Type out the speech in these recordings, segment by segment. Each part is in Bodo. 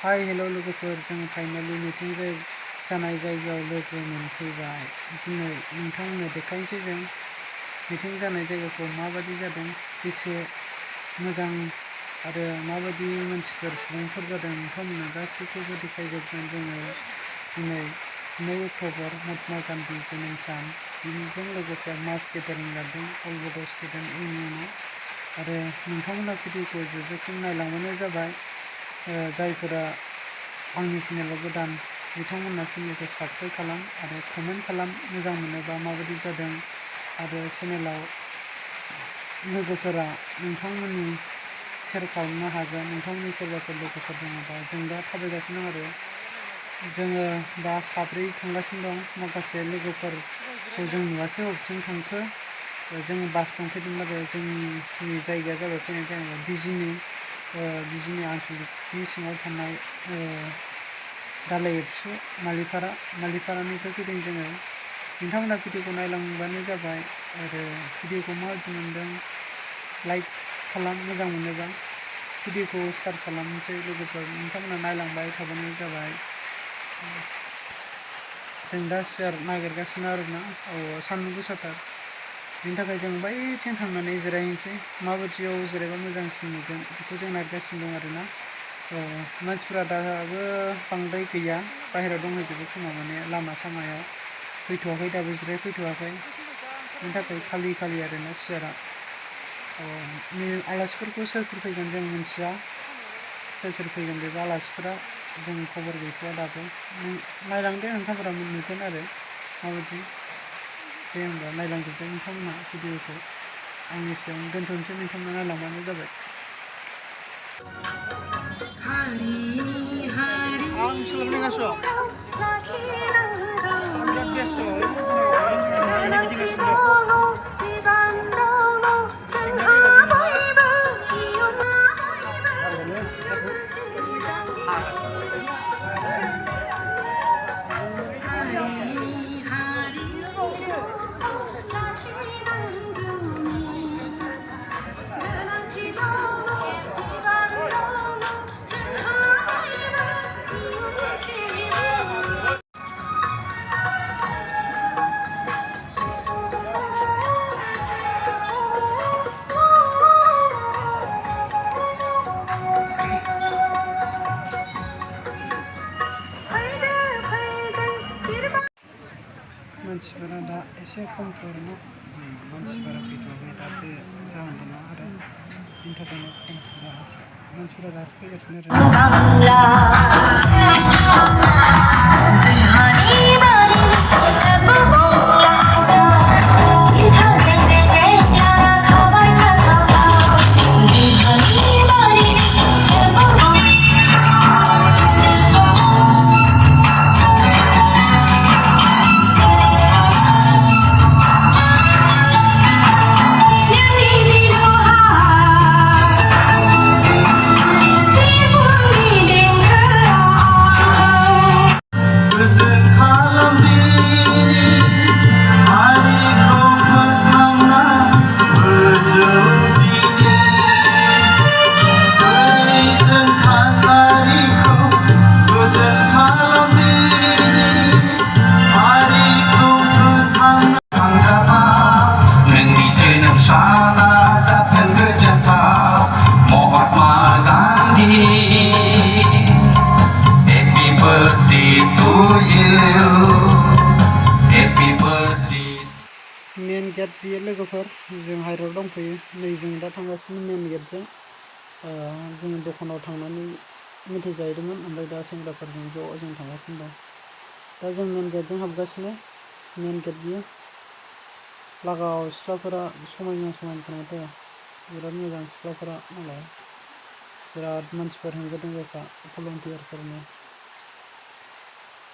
हाय हेल' लोगोफोर, जों फाइनालि मिटिं जानाय जायगायाव लोगो मोनफैबाय। दिनै नोंथांमोननो देखायनोसै जों मिटिं जानाय जायगाखौ माबायदि जादों, बेसे मोजां आरो माबायदि मानसिफोर सुबुंफोर जादों, नोंथांमोननो गासैखौबो देखायजोबगोन। जोङो दिनै 2 अक्ट'बर महात्मा गान्धी जोनोम सान, बेजों लोगोसे मास गेदारिं लादों अल बड' स्टुडेन्ट इउनियनाव। आरो नोंथांमोना भिडिअखौ जोबजासिम नायलांबानो जाबाय। जायफोरा आंनि चेनेलाव गोदान, बिथांमोना चेनेलखौ साबस्क्राइब खालाम आरो कमेन्ट खालाम मोजां मोनोबा माबायदि जादों। आरो चेनेलाव लोगोफोरा नोंथांमोननि शेयार खालामनो हागोन। नोंथांमोननि सोरबाफोर लोगोफोर दङबा। जों दा थाबायगासिनो दं आरो जोङो दा 7 थांगासिनो दं। माखासे लोगोफोरखौ जों नुवासै बबेथिं थांखो। जोङो बासजों फैदोंब्लाबो जोंनि जायगाया जाबाय फैनाय जायगाया बिजिनि आनसलिकनि सिङाव थानाय दालाइ एबसु मालिपारानिफ्राय फैदों जोङो। नोंथांमोना भिडिअखौ नायलांबानो जाबाय आरो भिडिअखौ माबायदि मोनदों लाइक खालाम, मोजां मोनोबा भिडिअखौ स्टार्ट खालामनोसै। लोगोफोर नोंथांमोना नायलांबाय थाबानो जाबाय। जों दा सियार नागिरगासिनो आरोना। सान्दुं गोसाथार, बिनि थाखाय जों बैथिं थांनानै जिरायनोसै। माबायदियाव जिरायबा मोजांसिन नुगोन बेखौ जों नागिरगासिनो दं आरोना। मानसिफ्रा दाबो बांद्राय गैया, बाहेरायाव दंहैजोबो खोमा, माने लामा सामायाव फैथ'वाखै, दाबो जिरायफैथ'वाखै। बिनि थाखाय खालि आरोना सियारा। आलासिफोरखौ सोर फैगोन जों मिन्थिया, सोर फैगोन बेबो आलासिफोरा, जों खबर गैथ'वा दाबो। नायलांदो नोंथांफोरा नुगोन आरो माबायदि। दे होनबा नायलांजोबदो नोंथांमोना भिडिअखौ। आंनि सिगां दोनथ'नोसै, नोंथांमोना नायलांबानो जाबाय। आं सोलोंगासिनो दं। बिराद बेस्थ' गिदिंगासिनो दं। मानसिफोरा दा एसे खमथार आरोना, मानसिफोरा फैथ'वाखै, दासो जाहां दङ आरो बिनि थाखायनो खम। मानसिफोरा दासो फैगासिनो आरो मेन गेट बियो लोगोफोर। जों हाइरड दंफैयो, नै जों दा थांगासिनो मेन गेटजों। जों दखानाव थांनानै मेथाइ जाहैदोंमोन, ओमफ्राय दा सेंग्राफोरजों ज' जों थांगासिनो दं। दा जों मेन गेटजों हाबगासिनो। मेन गेट बियो। लागाव सिख्लाफोरा समायना थानायथ' बिराद मोजां। सिख्लाफोरा मालाय बिराद मानसिफोर होंगो दोंगोखा, भलन्टियारफोरनो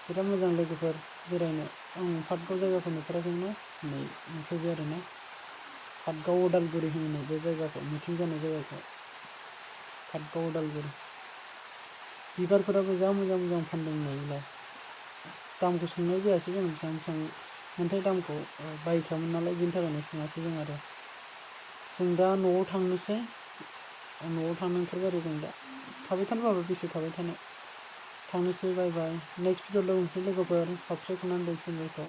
बिराद मोजां लोगोफोर बेरायनो। आं पाटगाव जायगाखौ नुफेराखैमोन, दिनै नुफैबाय आरोना। पाटगाव उदालगुरि होनो बे जायगाखौ, मिटिं जानाय जायगाखौ पाटगाव उदालगुरि। बिबारफोराबो जा मोजां फानदों नायलाय। दामखौ सोंनाय जायासै जों, बेसेबां मोनथाय दामखौ बायखायामोन नालाय, बिनि थाखायनो सोङासै जों आरो। जों दा न'आव थांनोसै, न'आव थांनो ओंखारबाय आरो जों दा। थाबाय थानोबाबो बेसे थाबाय थानो, थांनोसै बाय बाय नेक्स्ट भिडिअ लोगो मोनफिन लोगोफोर साबस्क्राइब खालामनानै दोन चेनेलखौ